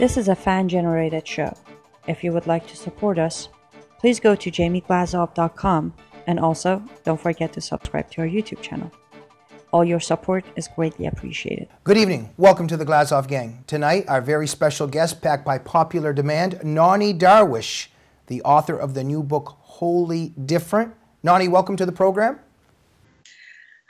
This is a fan-generated show. If you would like to support us, please go to jamieglazov.com, and also don't forget to subscribe to our YouTube channel. All your support is greatly appreciated. Good evening. Welcome to the Glazov Gang. Tonight, our very special guest, backed by popular demand, Nonie Darwish, the author of the new book, Wholly Different. Nonie, welcome to the program.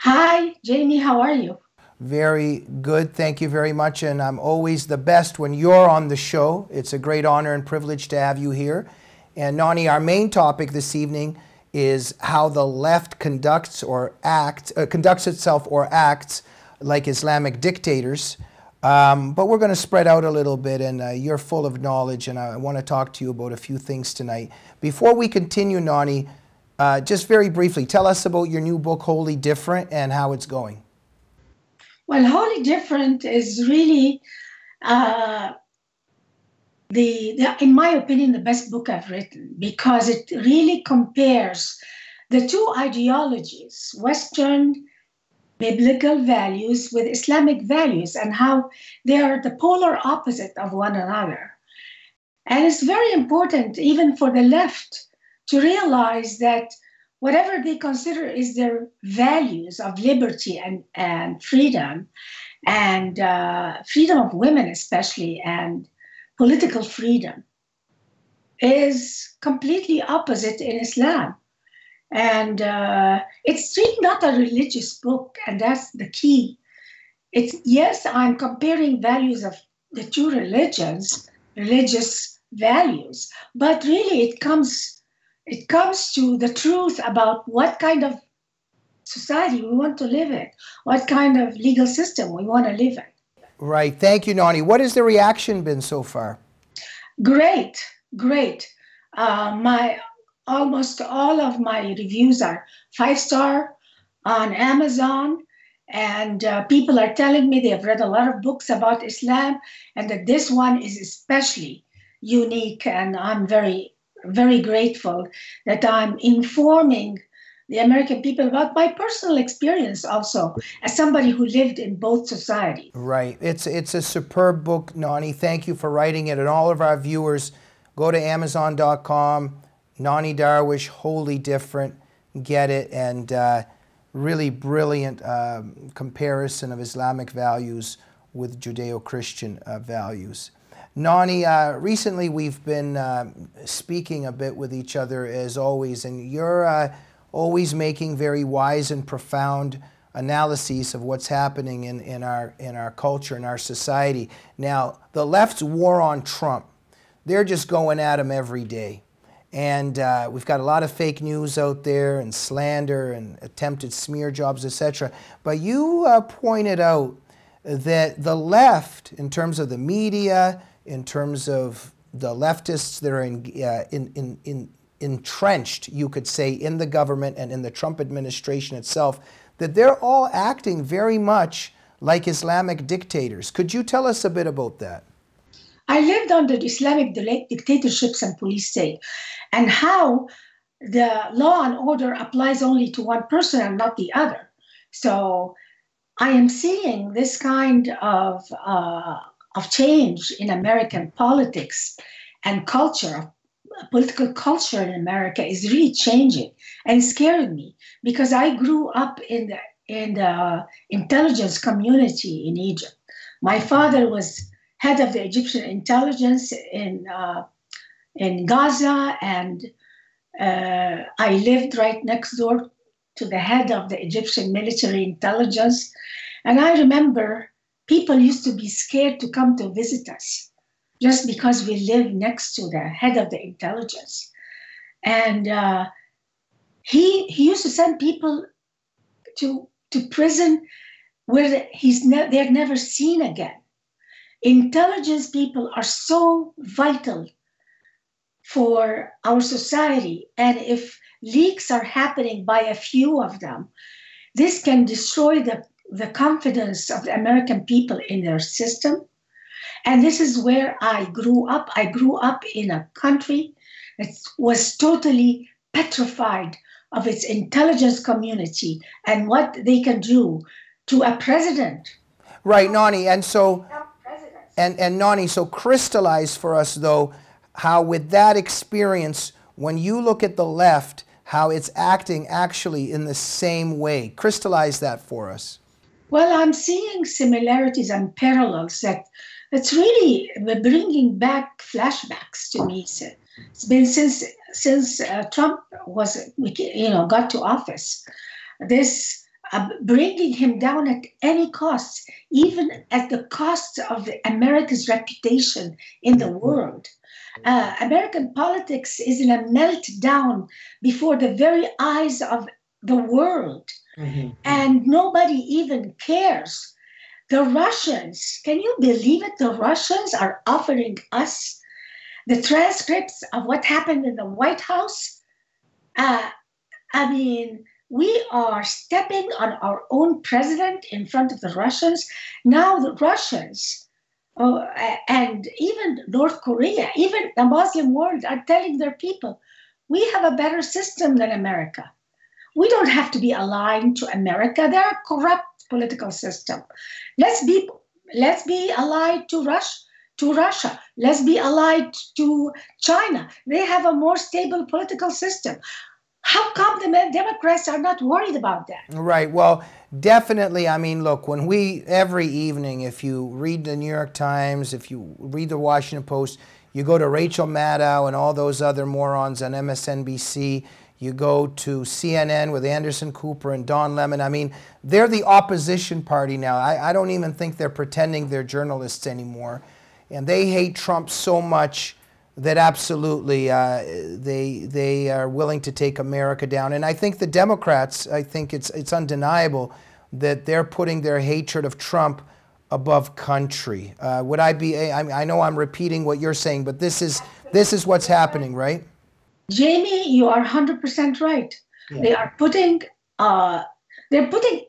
Hi, Jamie. How are you? Very good. Thank you very much. And I'm always the best when you're on the show. It's a great honor and privilege to have you here. And Nonie, our main topic this evening is how the left conducts itself or acts like Islamic dictators. But we're going to spread out a little bit, and you're full of knowledge, and I want to talk to you about a few things tonight. Before we continue, Nonie, just very briefly, tell us about your new book, Wholly Different, and how it's going. Well, Wholly Different is really, in my opinion, the best book I've written, because it really compares the two ideologies, Western biblical values with Islamic values, and how they are the polar opposite of one another. And it's very important, even for the left, to realize that whatever they consider is their values of liberty and freedom of women especially, and political freedom, is completely opposite in Islam. And it's really not a religious book, and that's the key. Yes, I'm comparing values of the two religions, religious values, but really it comes to the truth about what kind of society we want to live in, what kind of legal system we want to live in. Right. Thank you, Nonie. What has the reaction been so far? Great, great. Almost all of my reviews are 5-star on Amazon, and people are telling me they have read a lot of books about Islam, and that this one is especially unique, and I'm very, very grateful that I'm informing the American people about my personal experience also, as somebody who lived in both societies. Right. It's a superb book, Nonie. Thank you for writing it. And all of our viewers, go to Amazon.com, Nonie Darwish, Wholly Different, get it, and really brilliant comparison of Islamic values with Judeo-Christian values. Nonie, recently we've been speaking a bit with each other as always, and you're always making very wise and profound analyses of what's happening in our culture, in our society. Now, the left's war on Trump, they're just going at him every day. And we've got a lot of fake news out there, and slander, and attempted smear jobs, etc. But you pointed out that the left, in terms of the media, in terms of the leftists that are entrenched, you could say, in the government and in the Trump administration itself, that they're all acting very much like Islamic dictators. Could you tell us a bit about that? I lived under the Islamic dictatorships and police state, and how the law and order applies only to one person and not the other. So I am seeing this kind of change in American politics and culture. Political culture in America is really changing, and it scared me because I grew up in the intelligence community in Egypt. My father was head of the Egyptian intelligence in Gaza, and I lived right next door to the head of the Egyptian military intelligence. And I remember people used to be scared to come to visit us, just because we live next to the head of the intelligence. And he used to send people to prison where they're never seen again. Intelligence people are so vital for our society. And if leaks are happening by a few of them, this can destroy the confidence of the American people in their system. And this is where I grew up. I grew up in a country that was totally petrified of its intelligence community and what they can do to a president. Right, Nonie. And so And Nonie, so crystallize for us, though, how with that experience, when you look at the left, how it's acting actually in the same way. Crystallize that for us. Well, I'm seeing similarities and parallels that it's really bringing back flashbacks to me. It's been since Trump got to office. This bringing him down at any cost, even at the cost of America's reputation in the world. American politics is in a meltdown before the very eyes of the world. And nobody even cares. The Russians, can you believe it? The Russians are offering us the transcripts of what happened in the White House. I mean, we are stepping on our own president in front of the Russians. Now the Russians, and even North Korea, even the Muslim world are telling their people, we have a better system than America. We don't have to be aligned to America. They're a corrupt political system. Let's be allied to Russia. Let's be allied to China. They have a more stable political system. How come the Democrats are not worried about that? Right. Well, definitely. I mean, look, when every evening, if you read the New York Times, if you read the Washington Post, you go to Rachel Maddow and all those other morons on MSNBC, you go to CNN with Anderson Cooper and Don Lemon. I mean, they're the opposition party now. I don't even think they're pretending they're journalists anymore. And they hate Trump so much that absolutely they are willing to take America down. And I think the Democrats, I think it's undeniable that they're putting their hatred of Trump above country. Would I be? I know I'm repeating what you're saying, but this is what's happening, right? Jamie, you are 100% right. Yeah. They're putting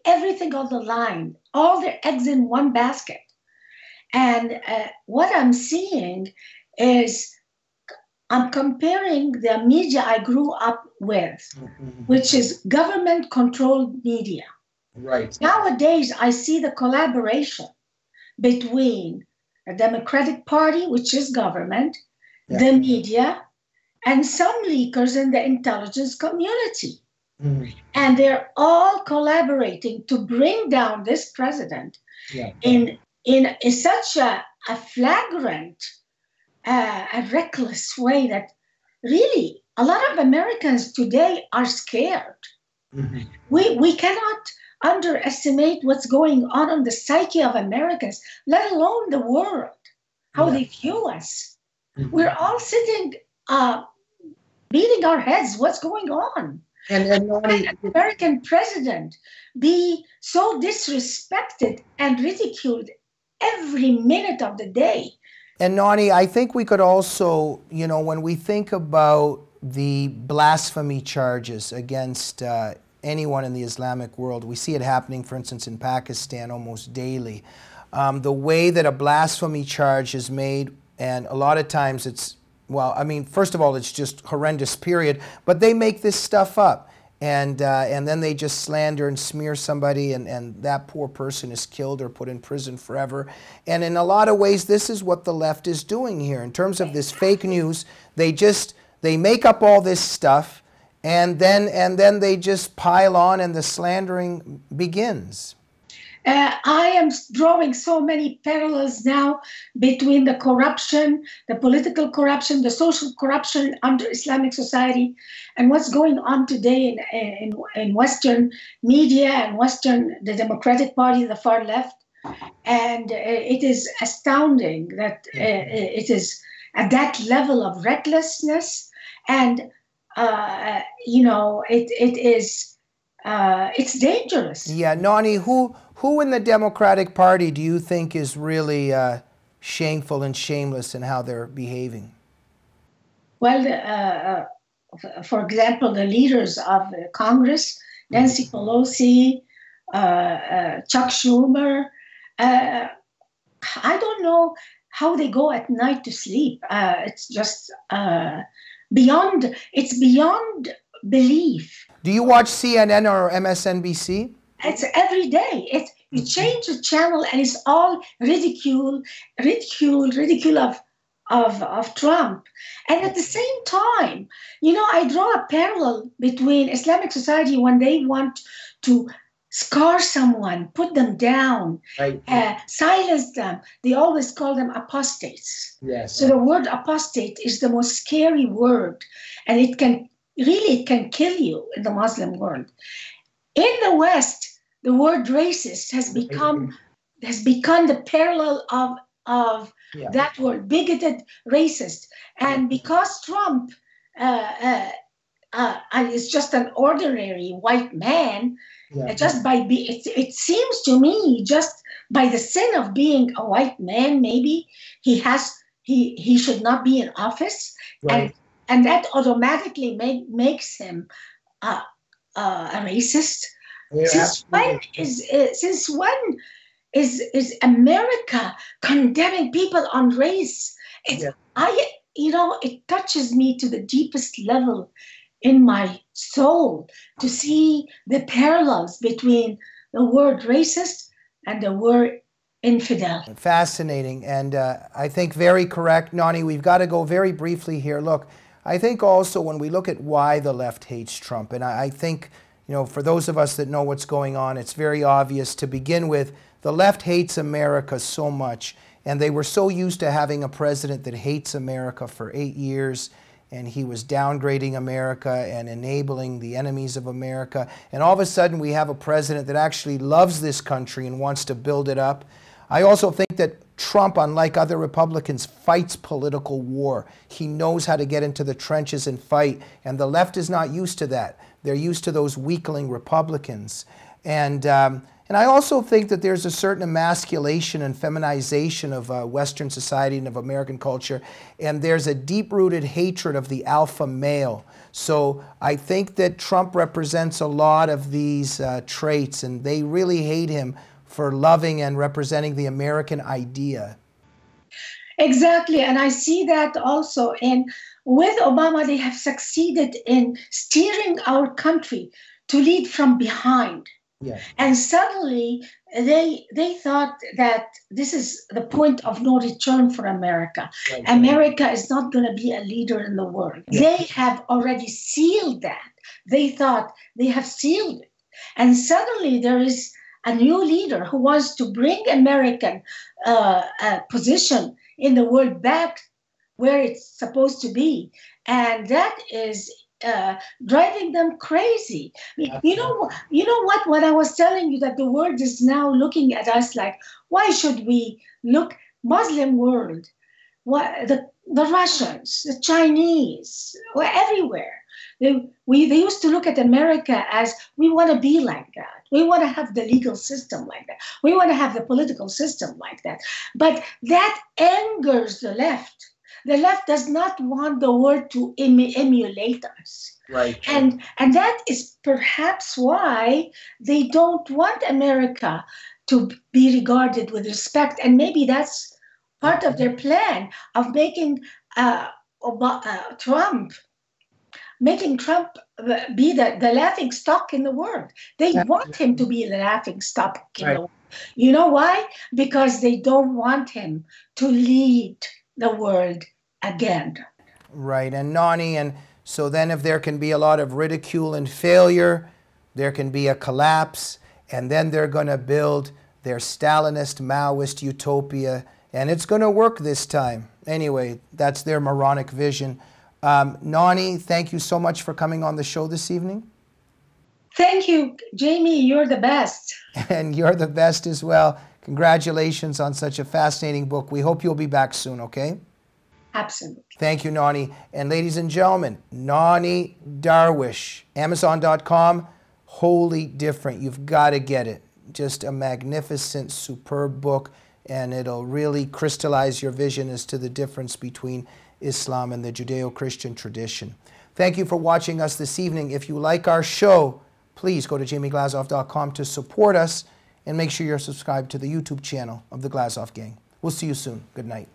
everything on the line, all their eggs in one basket. And what I'm seeing is I'm comparing the media I grew up with, which is government-controlled media. Right. Nowadays, I see the collaboration between the Democratic Party, which is government, the media, and some leakers in the intelligence community. And they're all collaborating to bring down this president in such a flagrant, a reckless way that really a lot of Americans today are scared. We cannot underestimate what's going on in the psyche of Americans, let alone the world, how they view us. We're all sitting beating our heads. What's going on? And an American president be so disrespected and ridiculed every minute of the day. And Nonie, I think we could also, you know, when we think about the blasphemy charges against anyone in the Islamic world, we see it happening, for instance, in Pakistan almost daily. The way that a blasphemy charge is made, and a lot of times it's, well, I mean, first of all, it's just horrendous, period. But they make this stuff up, and then they just slander and smear somebody, and that poor person is killed or put in prison forever. And in a lot of ways, this is what the left is doing here. In terms of this fake news, they make up all this stuff, and then they just pile on, and the slandering begins. I am drawing so many parallels now between the corruption, the political corruption, the social corruption under Islamic society, and what's going on today in Western media and the Democratic Party, the far left. And it is astounding that it is at that level of recklessness. And, you know, it's dangerous. Yeah, Nonie, who in the Democratic Party do you think is really shameful and shameless in how they're behaving? Well, for example, the leaders of Congress, Nancy Pelosi, Chuck Schumer, I don't know how they go at night to sleep. It's just beyond belief. Do you watch CNN or MSNBC? It's every day. You change the channel and it's all ridicule of Trump. And at the same time, I draw a parallel between Islamic society when they want to scar someone, put them down, Right. silence them. They always call them apostates. Yes. So the word apostate is the most scary word, and it can kill you in the Muslim world. In the West, the word racist has become the parallel of that word, bigoted, racist. And because Trump is just an ordinary white man, just by it seems to me, just by the sin of being a white man, maybe he should not be in office, Right. and that automatically makes him a racist. Since when is America condemning people on race? It touches me to the deepest level in my soul to see the parallels between the word racist and the word infidel. Fascinating, and I think very correct. Nonie, we've got to go very briefly here. Look, I think also when we look at why the left hates Trump, and I think, for those of us that know what's going on, it's very obvious to begin with. The left hates America so much, and they were so used to having a president that hates America for 8 years, and he was downgrading America and enabling the enemies of America. And all of a sudden we have a president that actually loves this country and wants to build it up. I also think that Trump, unlike other Republicans, fights political war. He knows how to get into the trenches and fight, and the left is not used to that. They're used to those weakling Republicans. And I also think that there's a certain emasculation and feminization of Western society and of American culture, and there's a deep-rooted hatred of the alpha male. So I think that Trump represents a lot of these traits, and they really hate him for loving and representing the American idea. Exactly, and I see that also with Obama. They have succeeded in steering our country to lead from behind. Yeah. And suddenly they thought that this is the point of no return for America. Right. America is not going to be a leader in the world. Yeah. They have already sealed that. They thought they have sealed it. And suddenly there is a new leader who wants to bring American position in the world back where it's supposed to be. And that is driving them crazy. You know what? When I was telling you that the world is now looking at us like, why should we look? Muslim world, the Russians, the Chinese, were everywhere. They used to look at America as, we want to be like that. We want to have the legal system like that. We want to have the political system like that. But that angers the left. The left does not want the world to emulate us. Right. And that is perhaps why they don't want America to be regarded with respect. And maybe that's part of their plan of making Trump be the laughing stock in the world. They want him to be the laughing stock in the world. You know why? Because they don't want him to lead the world again. Right. And Nonie, and so then if there can be a lot of ridicule and failure, there can be a collapse, and then they're going to build their Stalinist, Maoist utopia, and it's going to work this time. Anyway, that's their moronic vision. Nonie, thank you so much for coming on the show this evening. Thank you, Jamie. You're the best. And you're the best as well. Congratulations on such a fascinating book. We hope you'll be back soon, okay? Absolutely. Thank you, Nonie. And ladies and gentlemen, Nonie Darwish, Amazon.com, wholly different. You've got to get it. Just a magnificent, superb book, and it'll really crystallize your vision as to the difference between Islam and the Judeo-Christian tradition. Thank you for watching us this evening. If you like our show, please go to JamieGlazov.com to support us, and make sure you're subscribed to the YouTube channel of the Glazov Gang. We'll see you soon. Good night.